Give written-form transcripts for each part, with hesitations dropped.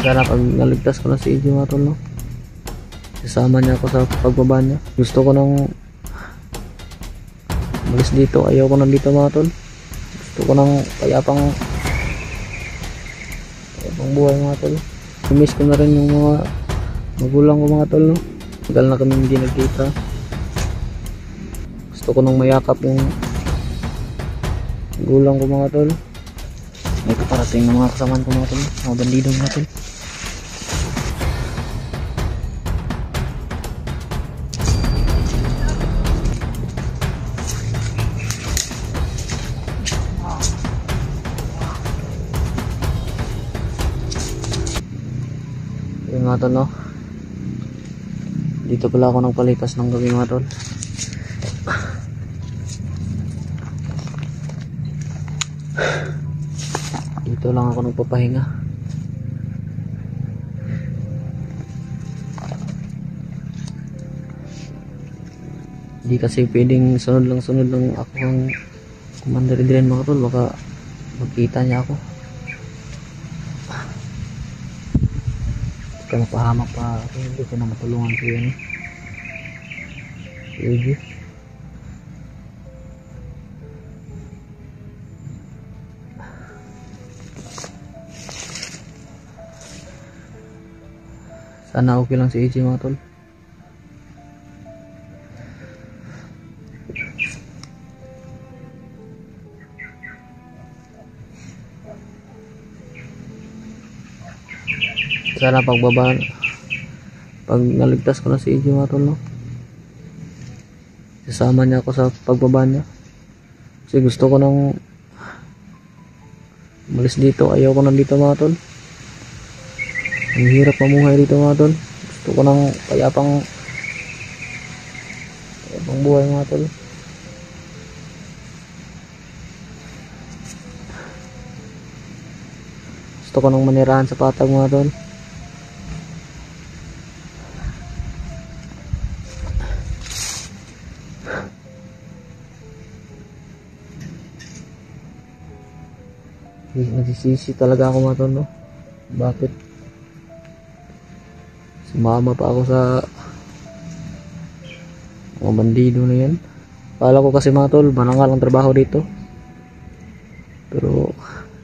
Sana pag naligtas ko na si EJ mga tol, no, sasama niya ako sa pagbaba niya. Gusto ko nang umalis dito, ayaw ko nang dito mga tol. Gusto ko nang payapang buhay mga tol. Miss ko na rin yung mga magulang ko mga tol, no. Tagal na kami hindi nagkita. Gusto ko nang mayakap yung magulang ko mga tol. May paparating ng mga kasamaan ko mga tol, mga bandido mga tol. Yung mga tol, no, dito pala ako nagpalipas ng gabi mga tol. Dito lang ako nagpapahinga. Di kasi pwedeng sunod lang ako ang commander din mga tol, baka magkita niya ako. Kaya mapahamak pa, hindi ko na matulungan ko yan. Sige. Sana okay lang si EJ mga tol. Sana pagbaba, pag naligtas ko na si EJ mga tol, no, sasama niya ako sa pagbaba niya. Kasi gusto ko nang umalis dito, ayaw ko nang dito mga tol. Ang hirap mamuhay dito mga tol. Gusto ko nang payapang buhay mga tol. Gusto ko nang manirahan sa patag mga tol. Nagsisisi talaga ako mga tol, no. Bakit sumama pa ako sa mga bandido na yan? Kala ko kasi mga tol, manangal ang trabaho dito, pero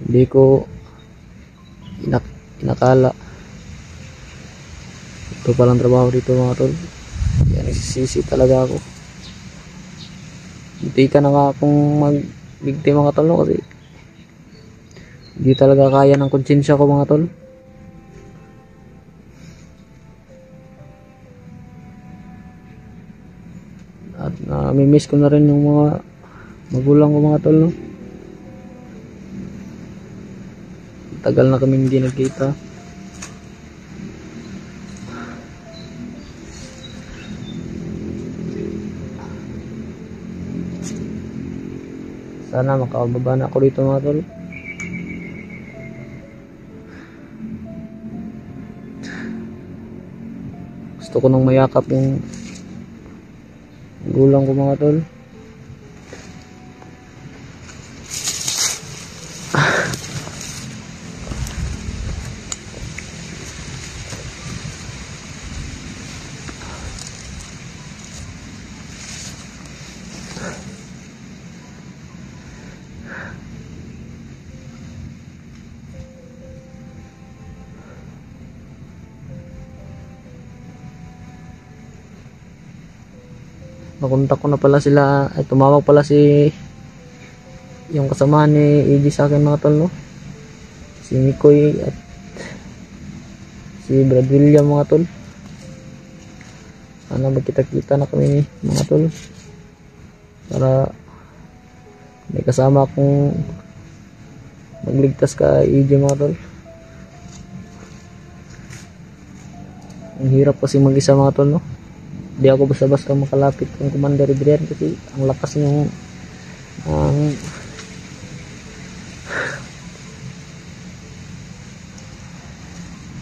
hindi ko inakala ito palang trabaho dito mga tol. Yan, nagsisisi talaga ako. Hindi ka na nga akong magbigti mga tol, no, kasi hindi talaga kaya ng konsensya ko mga tol. At namimiss ko na rin yung mga magulang ko mga tol, no. Tagal na kami hindi nagkita. Sana makababa na ako dito mga tol. Gusto ko nang mayakap yung gulang ko mga tol. Nakontak ko na pala sila, ay tumawag pala si yung kasama ni EJ sa akin mga tol, no, si Mikoy at si Brad William mga tol. Sana magkita-kita na kami mga tol, para may kasama akong magligtas ka EJ mga tol. Ang hirap kasi mag-isa mga tol, no. Di ako basta-basta makalapit ng Commander Adrian kasi ang lakas ng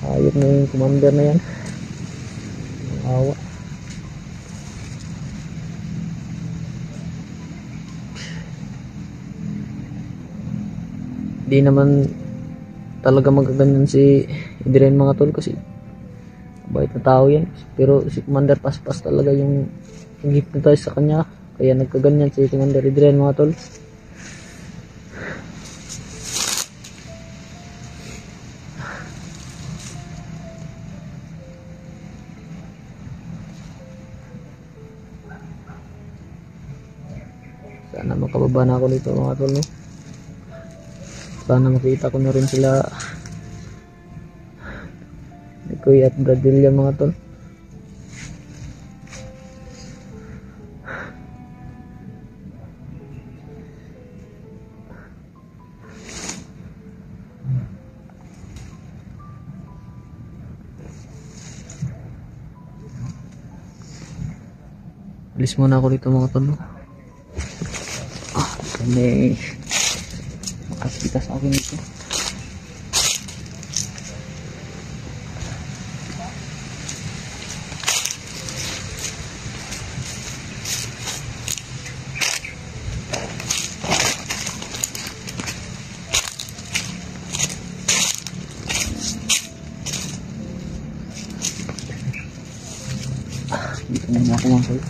ayok na yung commander na yan. Awa. Di naman talaga magaganyan si Adrian mga tol, kasi bait na tao yan. Pero si Commander Paspas talaga yung hypnotize sa kanya, kaya nagkaganyan si Commander Adrian mga tol. Sana makababa na ako dito mga tol, no? Sana makita ko na rin sila ni Kuya at Bradilla mga tol. Alis muna ako dito mga tol, no? May makakita sa akin ito. Dito muna ako mga tol.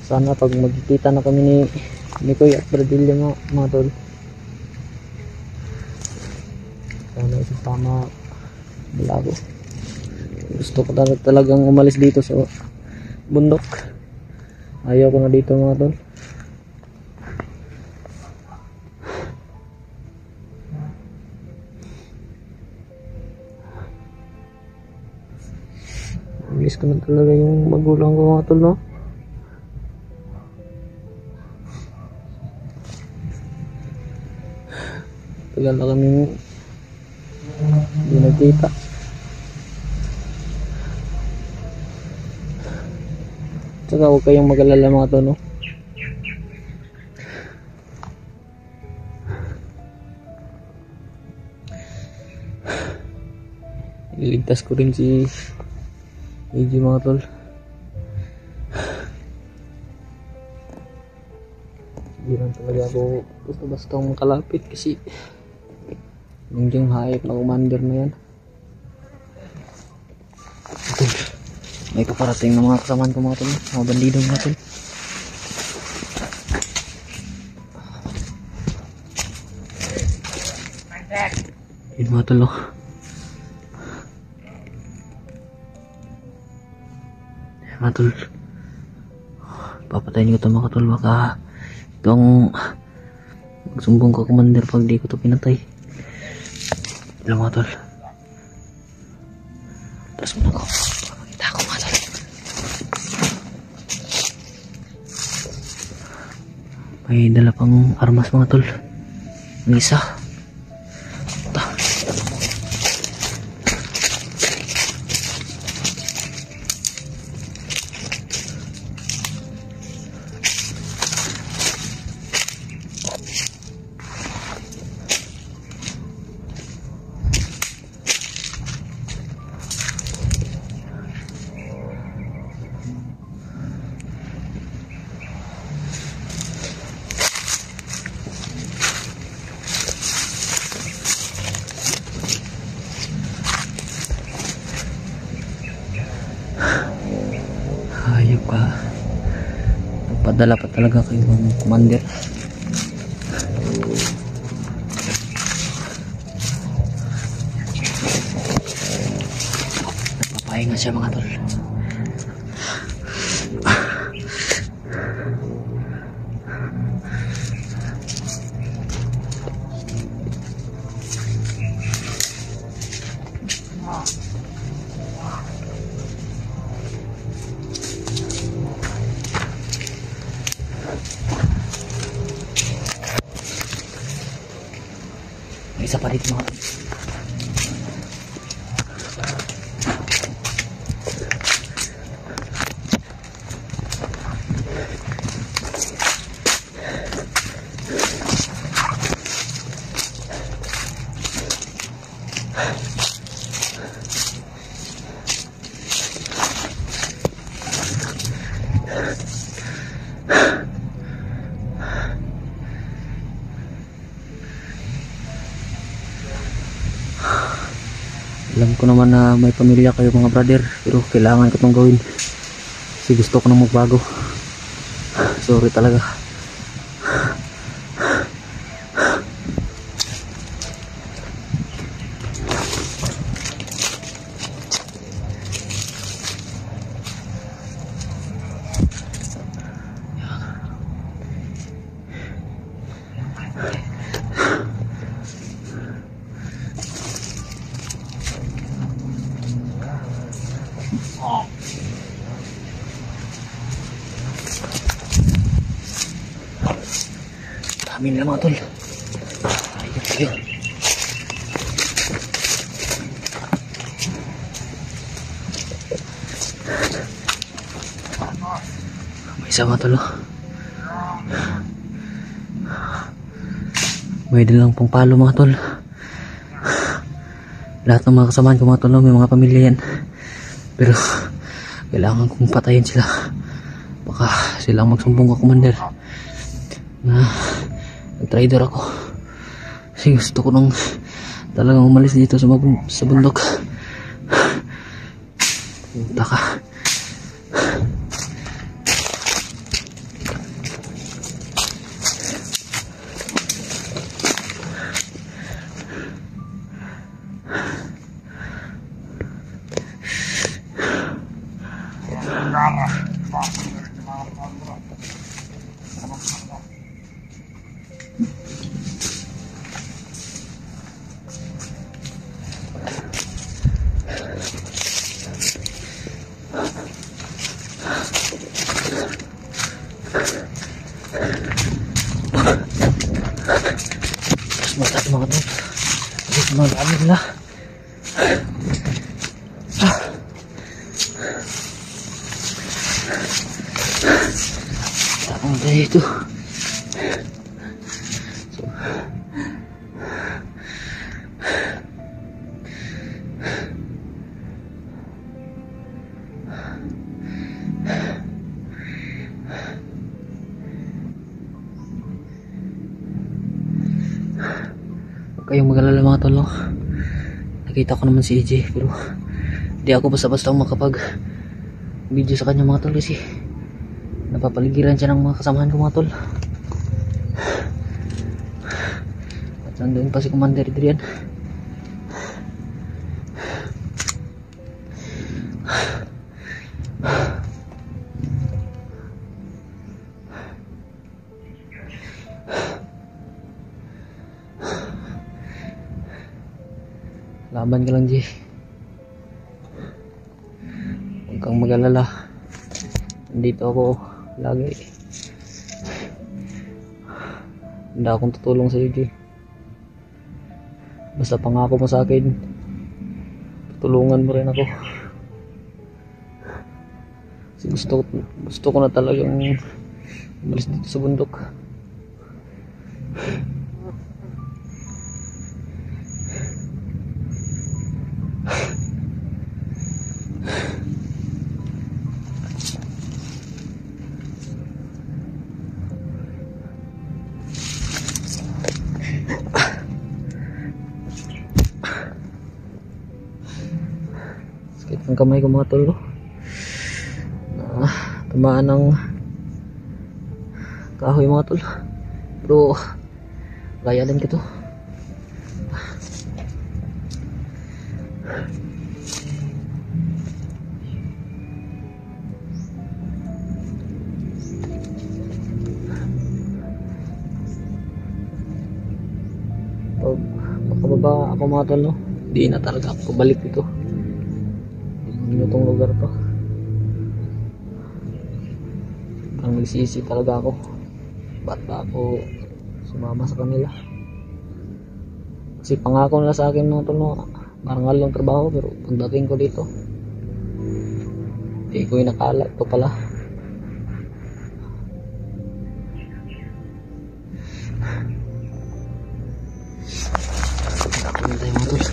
Sana pag magkikita na kami ni Kuya at Bradilla mga tol, sana isasama nila ako. Gusto ko talagang umalis dito sa bundok. Ayaw ko na dito mga tol. Miss ko na talaga yung magulang ko mga tol, no? Tagal na kami hindi nagkita. Tsaka huwag kayong mag-alala mga tol, no? Iligtas ko rin si AJ mga tol. Hindi lang talaga ako basta-basta makalapit, kasi yung hayop na commander na yan. Tol, may paparating na mga kasamaan ko mga tol, mga bandido mga tol. Yun mga tol, oh. Mga tol, papatayin ko ito mga tol, baka itong magsumbong ka commander pag di ko ito pinatay. Alam mga tol, tapos muna ko baka makita ako mga tol. May dala pang armas mga tol, ang isa. Hayop ka, nagpadala pa talaga kayo ng commander. Nagpapahinga siya mga tol. May isa pa rito mga tol. Alam ko naman na may pamilya kayo mga brother, pero kailangan ko itong gawin kasi gusto ko na magbago. Sorry talaga. Dami nila mga tol. Ayun. May isa mga tol. May dalang pang palo mga tol. Lahat ng mga kasamahan ko mga tol, may mga pamilya yan. Pero kailangan kong patayin sila. Baka silang magsumbong ka, Commander, na nag-trader ako. Kasi gusto ko nang talagang umalis dito sa bundok. Punta ka. Mata mga tol. Mga dami nila. Takang tayo ito. Huwag kayong mag-alala mga tol, no? Nakita ko naman si EJ, pero di ako basta-basta makapag video sa kanya mga tol, kasi napapaligiran siya ng mga kasamahan ko mga tol. At nandun pa si Commander Adrian. Laban ka lang, G. Huwag kang mag-alala. Nandito ako lagi. Hindi akong tutulong sa iyo, G. Basta pangako mo sa akin, tutulungan mo rin ako. Kasi gusto ko na talagang umalis dito sa bundok. Sakit ng kamay ko mga tol. Tamaan ng kahoy mga tol. Pero kaya din ko to. Pag makababa ako mga tol, no, di na talaga ako balik dito. Ano tong lugar to? Ang nagsisi talaga ako. Ba't ba ako sumama sa kanila? Kasi pangako nila sa akin mga tol, no, marangal lang trabaho, pero pagdating ko dito, di ko yung nakala. Ito pala. Tayo mga tol.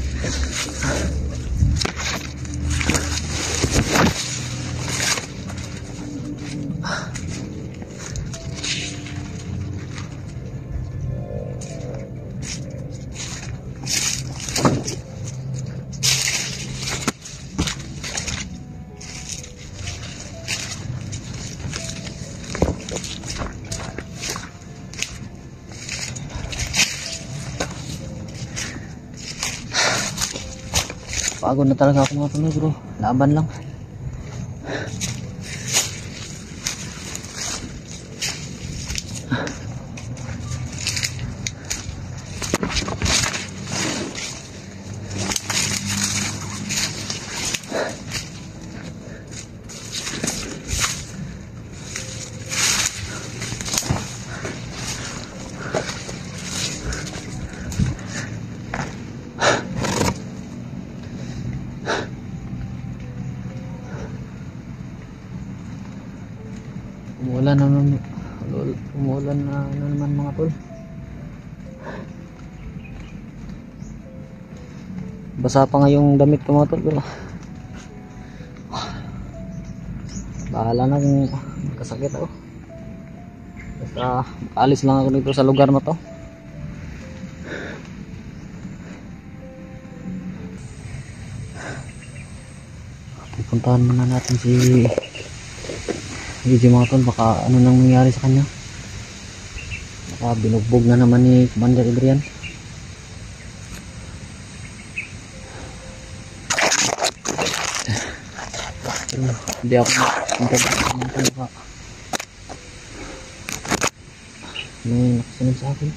Pagod na talaga ako mga tol bro. Laban lang. Umuulan na naman mga tol. Basa pa nga yung damit ko mga tol, pero bahala na kung magkasakit ako. Basta alis lang ako dito sa lugar na to. Pupuntahan muna natin si EJ mga tol, baka ano nang nangyari sa kanya. Baka binugbog na naman ni Commander Adrian. Pero hindi ako nakasunod baka may nakasunod sa akin.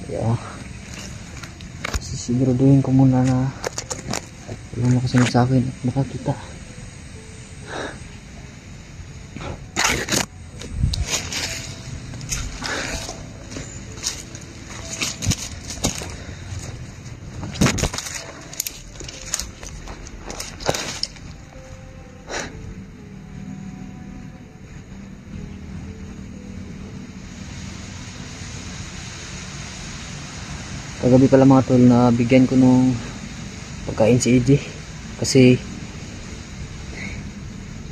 Kaya sisiguraduhin ko muna na walang makasunod sa akin at makakita. Kagabi pala mga tol na bigyan ko nung pagkain si EJ kasi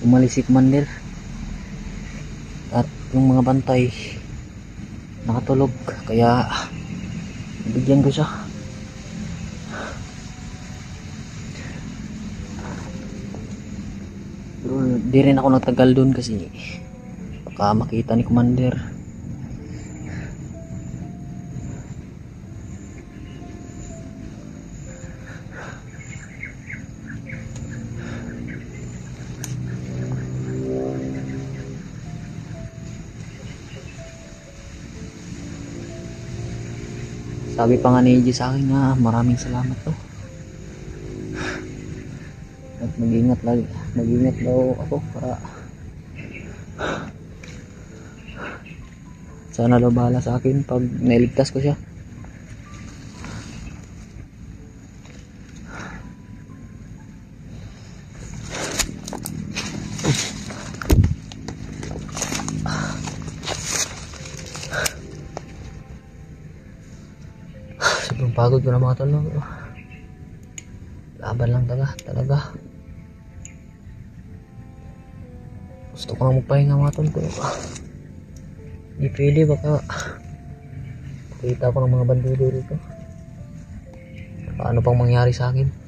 umalis si Commander at yung mga bantay nakatulog, kaya bigyan ko siya. Pero di rin ako nagtagal dun kasi baka makita ni Commander. Sabi pa nga ni EJ sa akin na maraming salamat to. At mag-ingat daw ako para sana daw bahala sa akin pag nailigtas ko siya. Sobrang pagod ko na mga tol. Laban lang talaga. Gusto ko na magpahinga mga tol, pero hindi pwede, baka pakita ko ng mga bandido dito. Paano pang mangyari sa akin?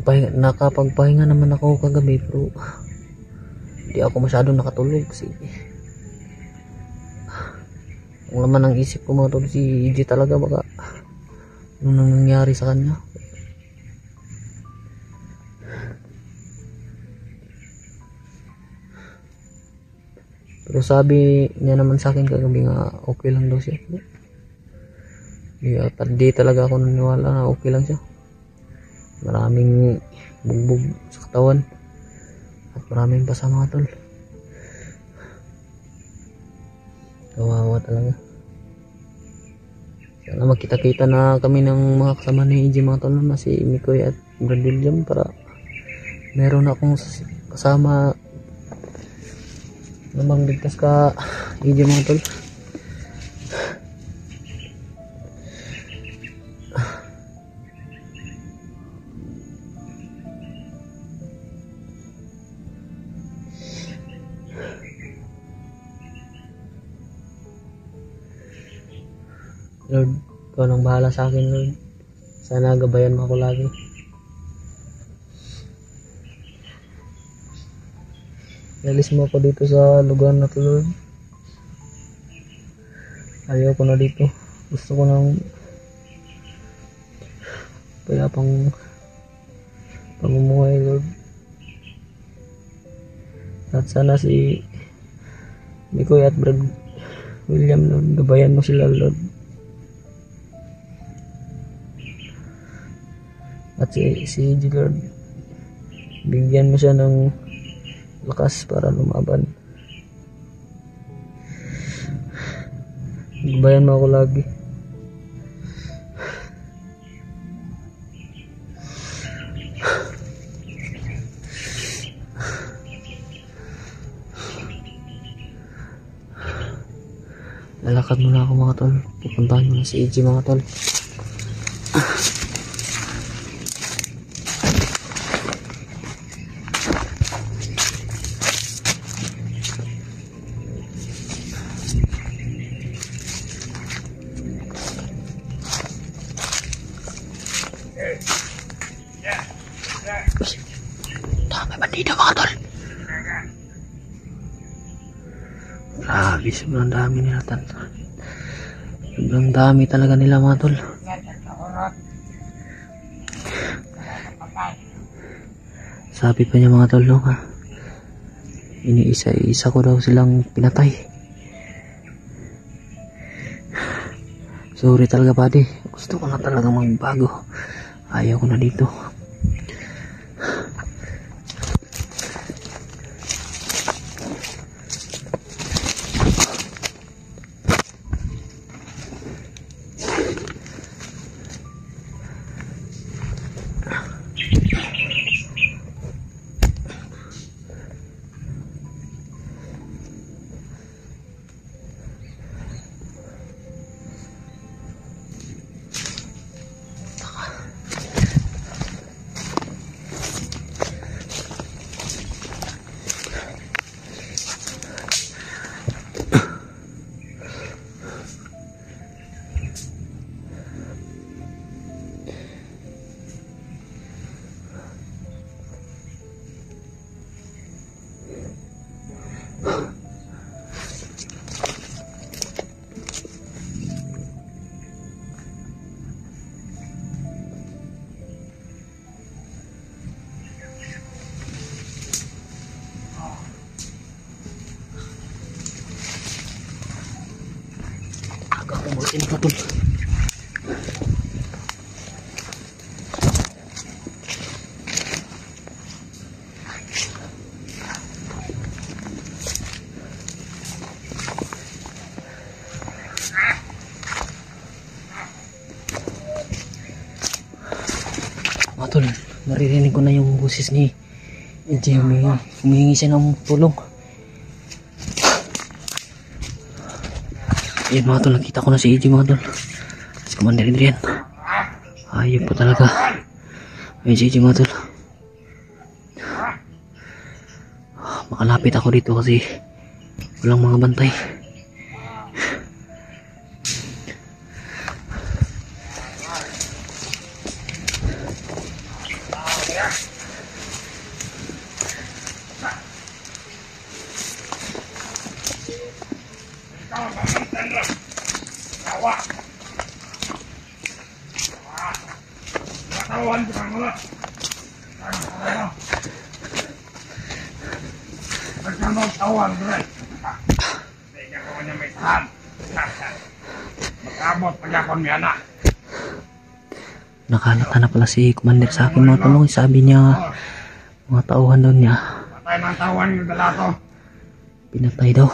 Nakapagpahinga naman ako kagabi, pero hindi ako masyadong nakatulog kasi ang laman ng isip ko mga tol si EJ talaga, baka ano nang nangyari sa kanya. Pero sabi niya naman sa akin kagabi nga okay lang daw siya. Di talaga ako naniwala na okay lang siya. Maraming bugbog sa katawan at maraming pasa mga tol. Kawawa talaga. Sana magkita-kita na kami ng mga kasama ni EJ mga tol na si Mikoy at Brad William, para meron akong kasama na magligtas ka EJ mga tol. Lord, ikaw nang bahala sa akin, Lord. Sana gabayan mo ako lagi. Alis mo ako dito sa lugar na to, Lord. Ayaw ko na dito. Gusto ko ng payapang pamumuhay, Lord. At sana si Mikoy at Brad William, Lord, gabayan mo sila, Lord. At si G, Lord, bigyan mo siya ng lakas para lumaban. Gabayan mo ako lagi. Lalakad muna ako mga tol. Pupuntahan muna si AJ mga tol. Dami bandido mga tol. Grabe, sobrang dami nila tan. Sobrang dami talaga nila mga tol. Sabi pa niya mga tol, no, ha? Iniisa-isa ko daw silang pinatay. Sorry talaga, buddy. Gusto ko na talaga magbago. Ayaw ko na dito. Ini betul. Matul, naririnig ko na yung boses ni EJ. Humihingi siya ng tulong. Ayan mga tol, nakita ko na si EJ mga tol. Si Commander Adrian. Ayun po talaga. Ayan si EJ mga tol. Makalapit ako dito kasi walang mga bantay. Nakalata na pala si Commander sa akin mga tol. Sabi niya mga tauhan daw niya pinatay daw,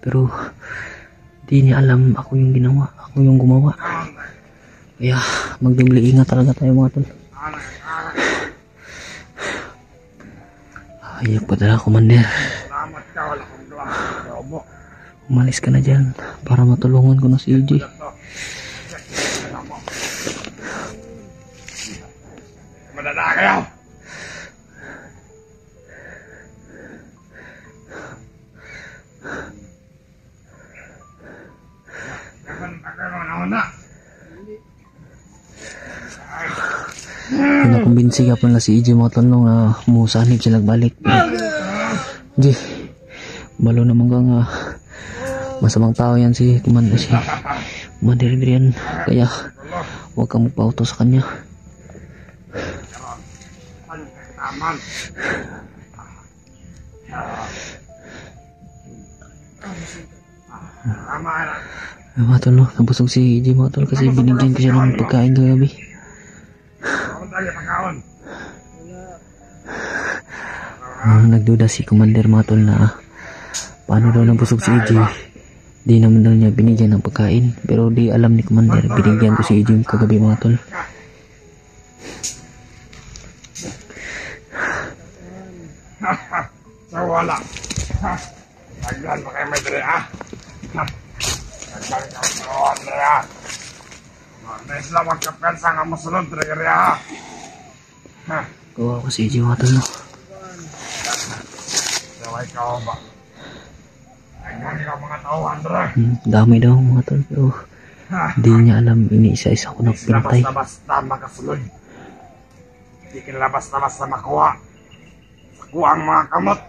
pero di niya alam ako yung ginawa, ako yung gumawa. Kaya magdubli ingat talaga tayo mga tol. Ayun po talaga Commander. Umalis ka na dyan para matulungan ko na si EJ. Madala kayo. nakumbinsi ka pala si EJ mga tol no, nga musanib sila balik. Di, balo naman ka nga masamang tao yan si Commander Adrian, kaya huwag kang magpauto sa kanya. Aman. Tama na. Mga tol no, nabusog si EJ mga tol kasi binigyan ko siya ng pagkain kagabi. Ako tayo pagkaon. Nagduda si Commander mga tol na paano daw nabusog si EJ. Di naman daw niya binigyan ng pagkain, pero di alam ni Commander binigyan ko si EJ kagabi mga tol. Sa wala. Aglan mo kayo may dali ha. Aglan ka sa wala ha. Nais lang magkapensa nga masunod dali ha. Gawa ko si EJ mga tol no. Daway ka ba? Aglan ka mga tauhan dali. Dami daw mga tol, pero di niya alam iniisa-isa ko na pinatay. Basta makasunod. Hindi kinalabas na basta makuha. Kuha ang mga kamot.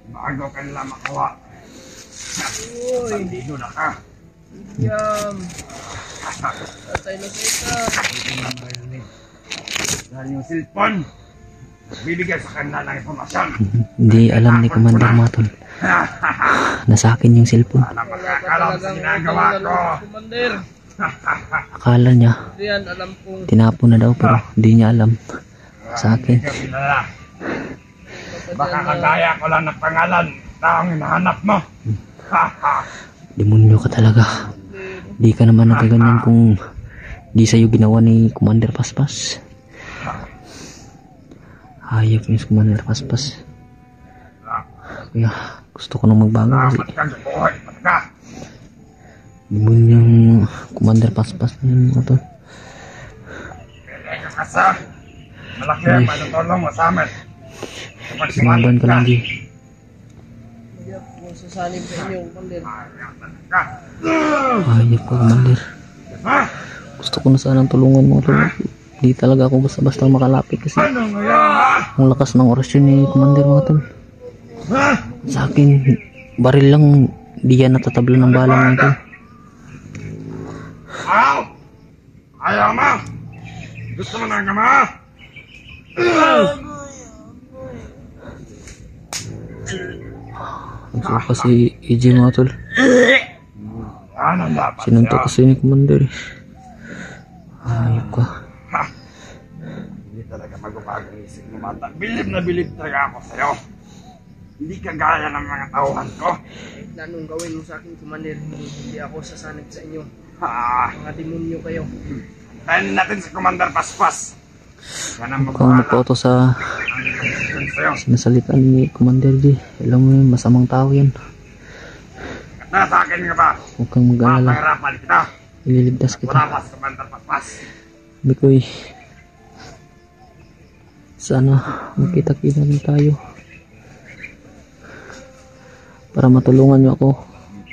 Bago ka nila makuha. Bandido na ka. Yam. Patay na kita. Dahil yung cellphone, bibigyan sa kanila ng informasyon. Hindi alam ni Commander mga tol na sa akin yung cellphone. Sana makakalam sa ginagawa ko. Commander. Akala niya Yan, alam kong tinapon na daw, pero di niya alam sa akin. Hindi ka kilala. Baka kagaya ko lang ng pangalan taong hinahanap mo. Demonyo ka talaga. Di ka naman nagaganyan kung di sa'yo ginawa ni Commander Paspas. Hayop yung Commander Paspas. Kaya gusto ko nang magbago kasi Dapat kang buhay talaga. demonyong Commander Paspas na yun mga tol. Pili ka kasa. Malaki ang matutulong mo sa amin. Sinaban ka lang di. Yap, kung sasanib sa inyo, Commander. Hayop ka Commander. Ha? Gusto ko na sanang tulungan mga tol. Di talaga ako basta-basta makalapit kasi Ano ngayon? ang lakas ng orasyon ni Commander mga tol. Ha? Sa akin, baril lang, di yan natatabla ng bala mga tol. Ayaw! Ayaw mo! Gusto mo ng gama? Nagsuka pa si EJ mga tol. Ano dapat Sinuntok kasi ni Commander eh. Hayop ka. Ha? Hindi talaga magbabago ang isip mo, bata. Bilib na bilib talaga ako sa'yo. Hindi ka gaya ng mga tauhan ko. Anong gawin mo sa akin, Commander? Hindi ako sasanib sa inyo. Ha? Mga demonyo kayo. Tayin natin si Commander Paspas. Yan ang Huwag kang magbahala. magpauto sa Ang desisyon sa'yo. sinasalita ni Commander G. Alam mo yun, masamang tao yan. Nasa akin nga ba? Huwag kang mag-alala. Mapahirapan kita. Ililigtas kita. Wala pa si Commander Paspas. Bikoy, sana magkita-kita din tayo para matulungan niyo ako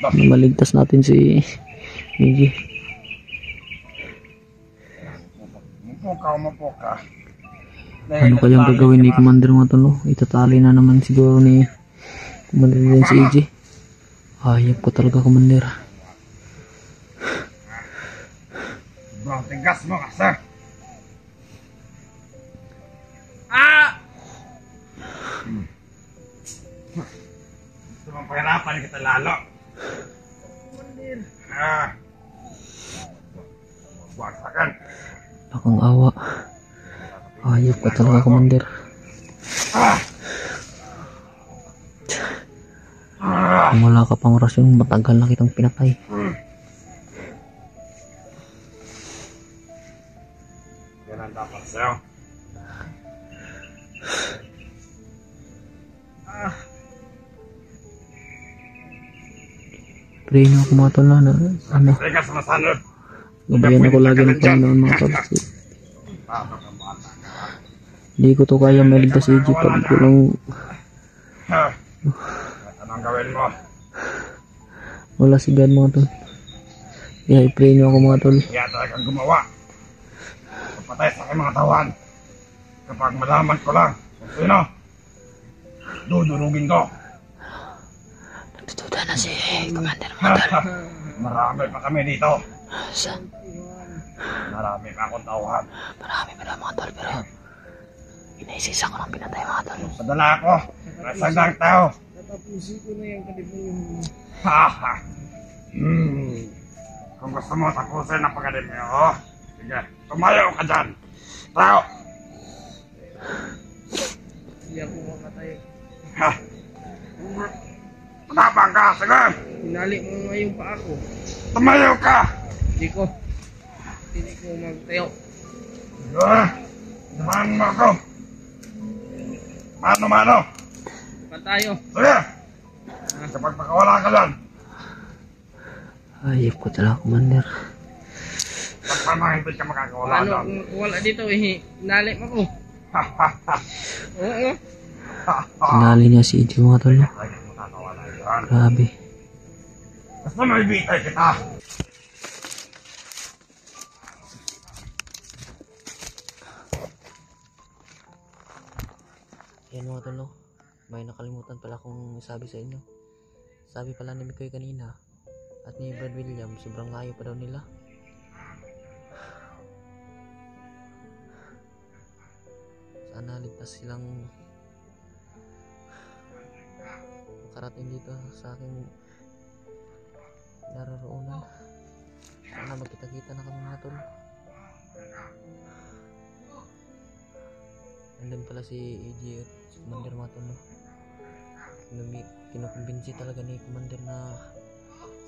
na maligtas natin si Miggy. Umupo ka. Ano kayang gagawin ni Commander mga tolo? Itatali na naman siguro ni Commander din si EJ. Hayop ko talaga Commander. Bro, tigas mo ka, sir. Gusto mong pahirapan kita lalo. Commander. Wagsakan. Akong awa. Hayop ka talaga Commander. Kung wala ka pang rasyon, matagal na kitang pinatay. Yan ang dapat sa'yo. Pray na ako mga tol na ano, Tigas mo sanod. gabayan ako lagi ng Panginoon mga tol. Hindi ko to kaya maligtas si EJ pag kulang Anong gawin mo? wala si God mga tol. Kaya i-pray niyo ako mga tol. Kaya talagang gumawa. Patay sa aking mga tauhan. Kapag malaman ko lang kung sino, dudurugin ko. Natutuda na si Commander mga tol. Marami pa kami dito. Sa, Marami pa akong tauhan. marami pa na mga tol pero inaisis ako ng pinatay mga tol. Padala ako. Masagdang tao. Tatapusin ko na yung kalimutan. Ha. Kung gusto mo tapusin ang pag-akademya, oh. Sige, tumayo ka dyan. Tao. Hindi ako makatay. Ha. Matapang ka, sige. Hinali mo ngayong pa ako. Tumayo ka. Hindi ko magtayo. Sige. Samahan mo ako. Mano. Pa tayo. Sige. Kapag makawala ka dyan, Ayop ko talaga Commander. paano hindi ka makakawala Paano dyan? kung wala dito eh, hinali mo ko. Oo. Tinali niya si EJ mga tol. Lagi mo nakawala dyan. Grabe. Basta may bitay kita. Yan mga tol, no? May nakalimutan pala akong sabi sa inyo. Sabi pala ni Mikoy kanina at ni Brad William, sobrang layo pa daw nila. Sana ligtas silang makarating dito sa aking naroroonan. Sana magkita-kita na kami mga tol. Nandun pala si AJ at si Commander mga tol, no? Kinukumbinsi talaga ni Commander na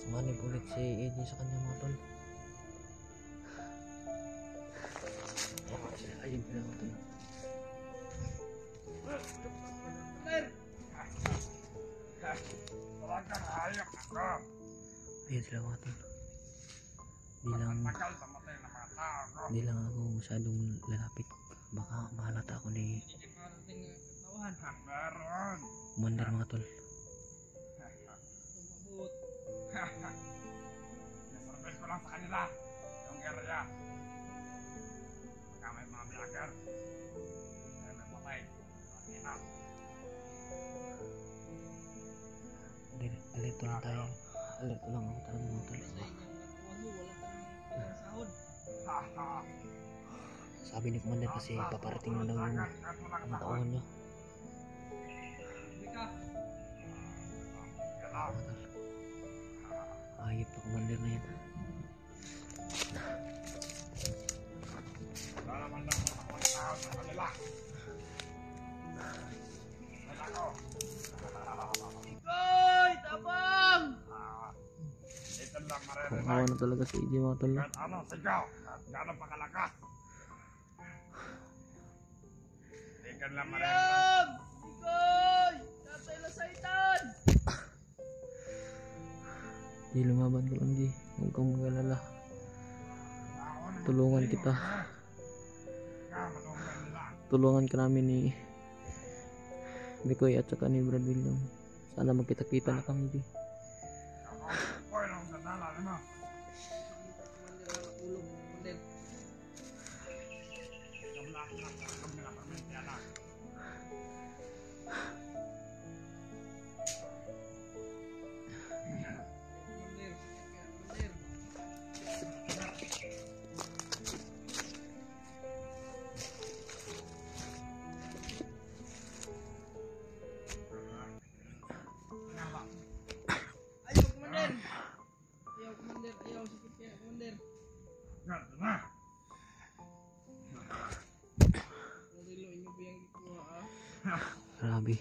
sumanib ulit si AJ sa kanya mga tol. Ayun pala mga tol. Talagang hayop ako. Ayan sila mga tol. Tagal mamatay ng mga tao ko. Di lang ako masyadong lalapit. Baka mahalata ako ni Meron. Commander mga tol. Nasurvey ko lang sa kanila. Yung area. Baka may mga vlogger. May patay. Ina. Alito lang tayo. Alito lang ako talaga mga tol. Sabi ni Commander kasi paparating na daw yung mga taon nyo. Mga tol. Ayop na Commander na yan. Wala naman lang mga tao sa kanila. Wala ko. Ikoy! Tabang! Ito lang Kawawa maririnig. na talaga si AJ mga tol. Kahit ano sigaw. Kahit gano'n pa kalakas. Hindi ka lang maririnig. Yam! Ikoy! Tatay na saitan! Di lumaban ko lang di. Huwag kang mag-alala. Tulungan kita. Tulungan ka namin ni Mikoy at saka ni Brad William. Sana magkita-kita na kami di. Koy lang ang gandala, ano? Ayaw, Commander! Ayaw, Commander! Ayaw, sakit kaya, Commander! Ganto na. Narilo, inyo ba yung gikuha, ah? Grabe.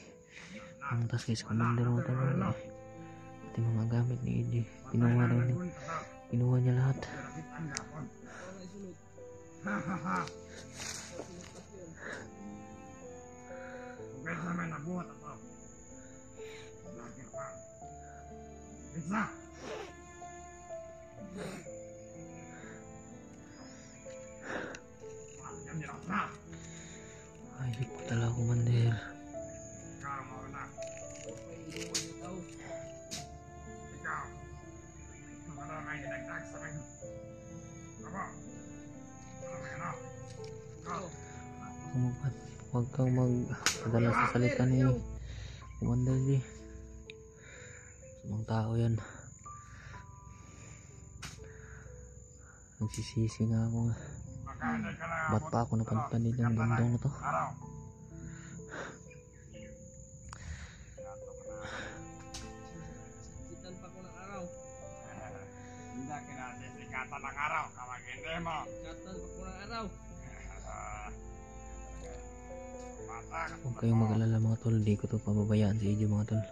Ang tas kay sa Commander mga tol. Pati mga gamit ni AJ. Kinuha daw niya. Kinuha niya lahat. Ikaw na isulot. Kaya sa may nabuhat ako. Vlogger pa. Pizza! Yan nila na. Ayop ko talaga Commander. Ikaw mauna. May iwan yung tao. Ikaw. Ano na may ginagdag sa mga Oh, Huwag kang magpadala sa salita ni Commander G. Samang tao yan. Nagsisisi nga ako nga. Ba't pa ako napadpad ng bundong na to? sitan pa ko ng araw. Hindi kinasisikatan ng araw kapag hindi mo. Sitan pa ko ng araw. Huwag kayong mag-alala mga tol. Di ko to pababayaan sa inyo mga tol.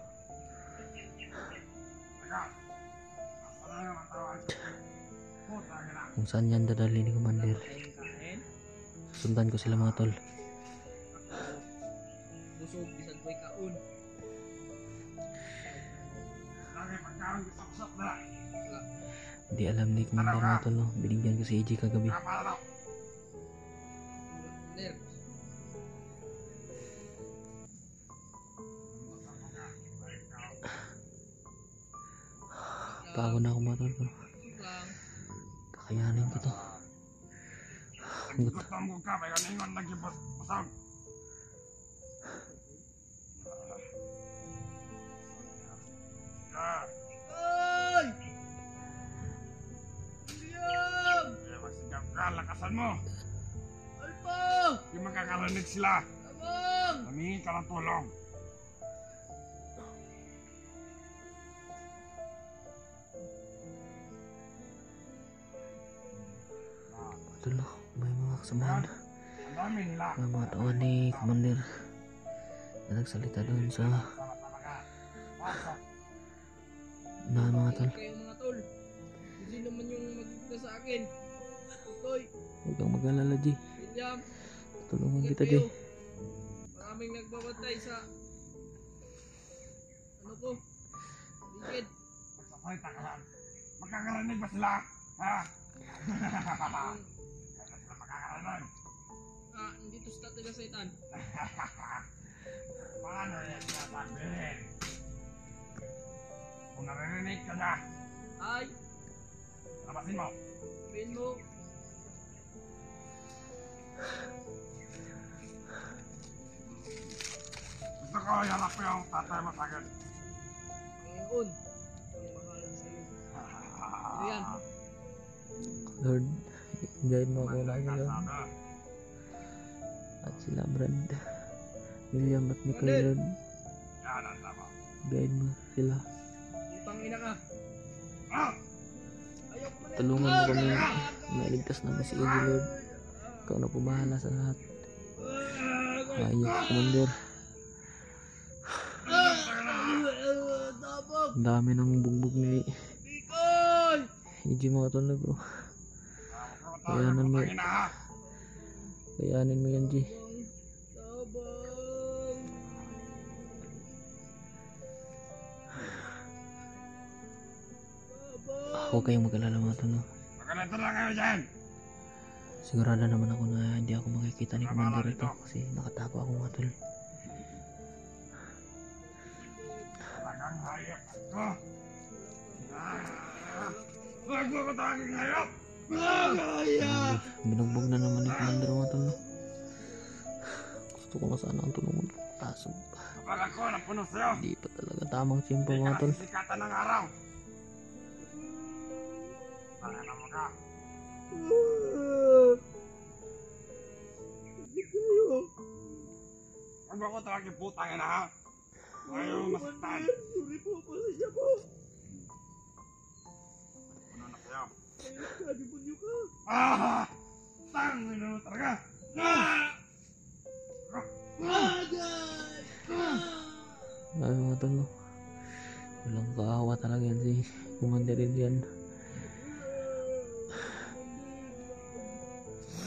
Kung saan yan dadali ni Commander, Kain. sundan ko sila mga tol. Busog, bisan ko'y kaon. Wala. Di alam ni Commander mga tol, no? Binigyan ko si AJ kagabi. Ler. Pagod na ako mga tol. Pero Lang. kakayanin ko to. Gusto mo ka, may kaningon nag-ibusog. Ay! William! Magsigap ka, lakasan mo. Alpa! Hindi makakarinig sila. Amang! Humingi ka ng tulong. Tol, no? May mga kasamahan. Ang dami nila. Mga tauhan ni Commander na nagsalita doon sa Sama-sama ka. Pasok. na mga tol. Kayo mga tol. Hindi naman yung magiging sa akin. Toy, Huwag kang mag-alala, G. William, Tulungan ingat kita, G. kayo. Maraming nagbabantay sa ano ko? Bigid. Magsasalita ka lang. Makakarinig ba sila? Ha? Kaya sila makakarinig. Nandito sa tatay na saitan. Paano yan sinasabihin? Kung naririnig ka na, Ay, labasin mo. sabihin mo. Gusto ko iharap ko yung tatay mo sa akin. Panginoon, ang mahalan sa iyo. Yan. Lord, guide mo ako lagi, Lord. Sabi. At sila, Brad, William at Mikael, Lord. Yan ang tama. Guide mo sila. Putang ina ka. Ah! Ayaw ko na. Tulungan mo kami. Mailigtas namin si AJ, Lord. Ikaw na pumahala sa lahat. Ayok, Commander. Tabog! Ang dami ng bugbog ni Bikoy! AJ mga tol na, bro. Kayanan mo. mo. Kayanin mo yan, G. Tabog! Tabog! Huwag kayong mag-alala mga tol, no? Magkalito lang kayo dyan. Sigurado naman ako na hindi ako makikita ni Commander ito kasi nakatago ako mga tol. Talagang hayop ako. Huwag mo ko tanging hayop. Kaya! Binugbog na naman ni Commander mga tol, no? Gusto ko na sana ang tulungan. Kaso, Kapag ako napuno sa'yo, hindi pa talaga tamang tiyempo hindi mga ka tol. nasisikatan ng araw. Tangina mo ka. Huwag mo ko tawagin putang ina ha. Ayaw mo masaktan. Sorry po, pasensya po. Puno na sa'yo. Kalimutan ka. Ah! Tangina mo talaga. Ah! Ay mga tol, no? Walang kaawa talaga yan si Commander yan.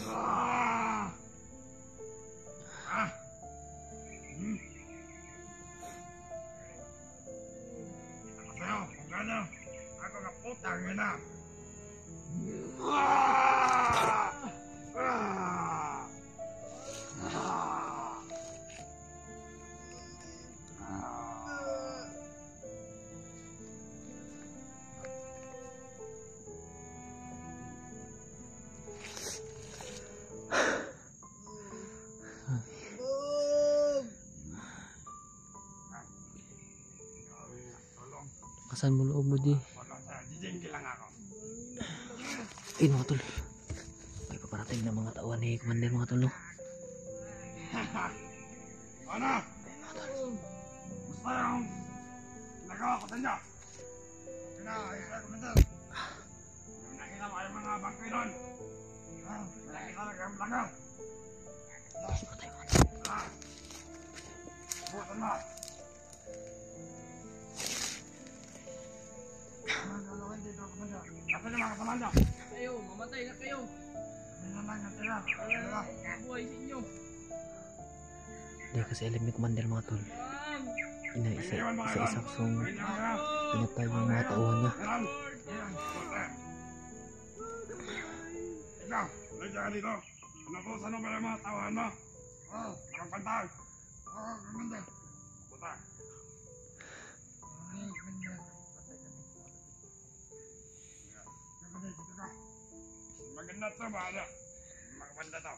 Ah! Ah! Hmm. Ako sa'yo, kung gano'n, ako ka putang ina. Ah! Ah! Ah! Ah! Lakasan mo loob mo, di. Wala sa'yo, jijingki lang ako. Eh, mga tol. May paparating na mga tauhan ni Commander, mga tol, no? Ano? Gusto yung nagawa ko sa inyo? Ayos na, Commander. Nakita mo yung mga bangkoy doon. Nakita lang yung langaw. Bukan mo. Nasaan yung mga kasama niyo? Kayo, mamatay na kayo. Hindi na lang natira. Buhay sa inyo. Hindi kasi alam ni Commander, mga tol. Ma'am! Isa-isa kong pinatay yung mga tauhan niya. Ikaw, lagyan ka dito. Natusan mo ba yung mga tauhan mo? Oo, parang pantay. Oo, Commander. Buta. Maganda to, bahala. Maganda to.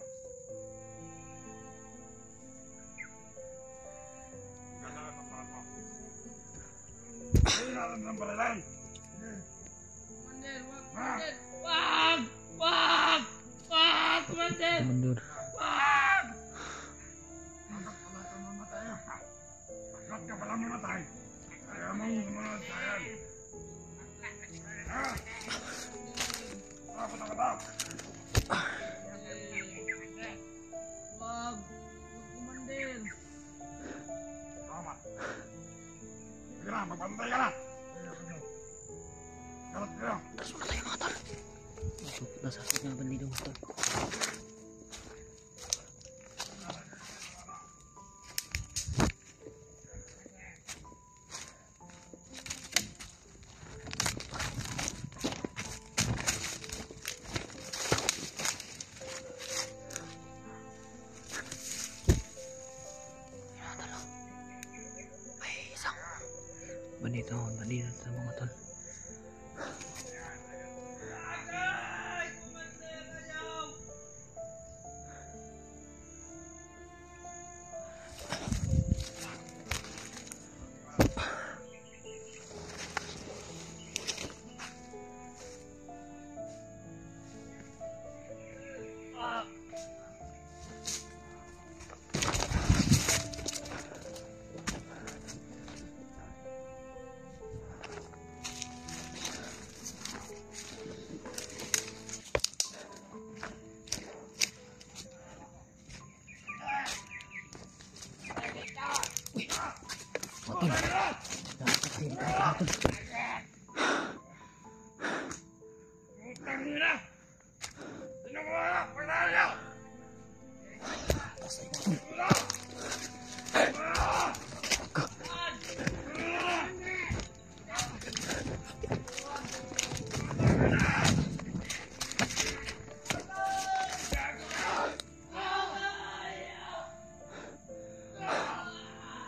Ganda na ito mo. Ayun natin ng balalan. Commander, wag! Commander! Wag! Wag! Wag! Commander! Commander. Wag! Bakit pala ka mamatay? Bakit ka pala mamatay? Kaya mong sumunod sa yan. Ha? Takot ako daw. Wag! Commander! Tama. Sige na, magpantay ka na. Kalat kayo. Tapos wala tayo, mga tol. Nasa akin nga bandido, mga tol. Bandido sa mga tol. Mga tol. Nakakatili tayo, mga tol. Utang nila! Sino ko ba? Pagdaan niyo! Tapos tayo, mga tol.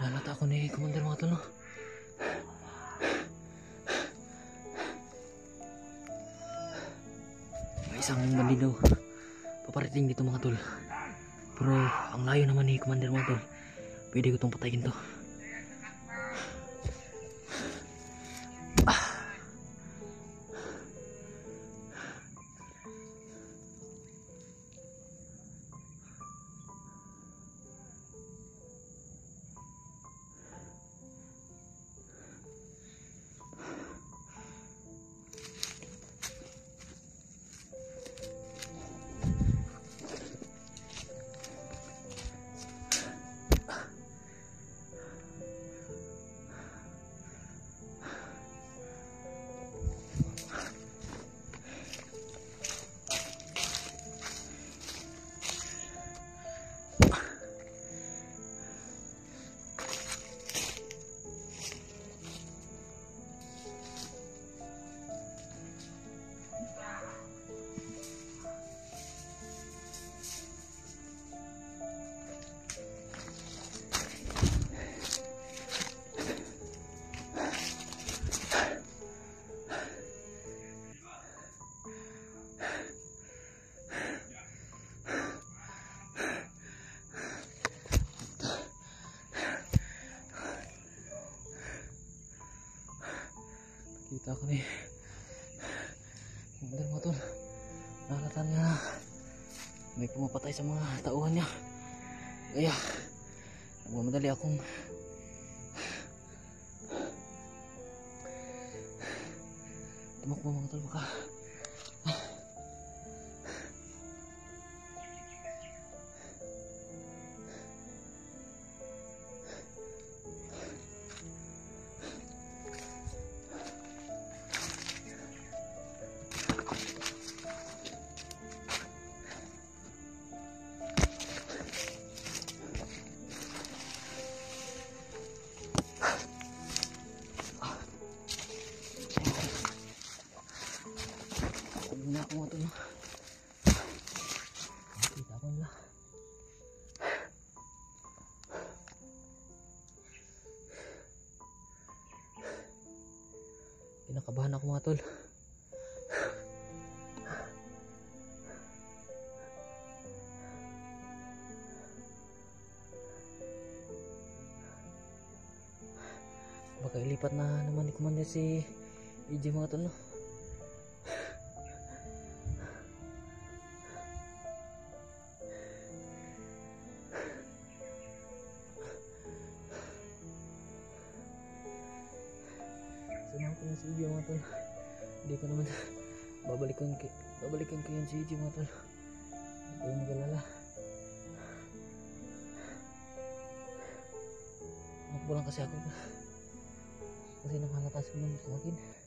Nalata ako ni Commander, mga tol, no? May isang bandido paparating dito, mga tol. Pero ang layo naman ni Commander, mga tol. Pwede ko itong patayin to. Kita ko ni Commander mga tol. Nahalata niya na may pumapatay sa mga tauhan niya. Kaya nagmamadali akong tumakbo mga tol. Baka sabi na ako mga tol. Kita ko nila. Kinakabahan ako mga tol. Baka ilipat na naman ni Commander si EJ mga tol, no? Samahan ko na si EJ mga tol. Hindi ko naman babalikan ko yan si EJ mga tol. Hindi kayo mag-alala. Makbo lang kasi ako kasi nakahalata si Commander sa akin.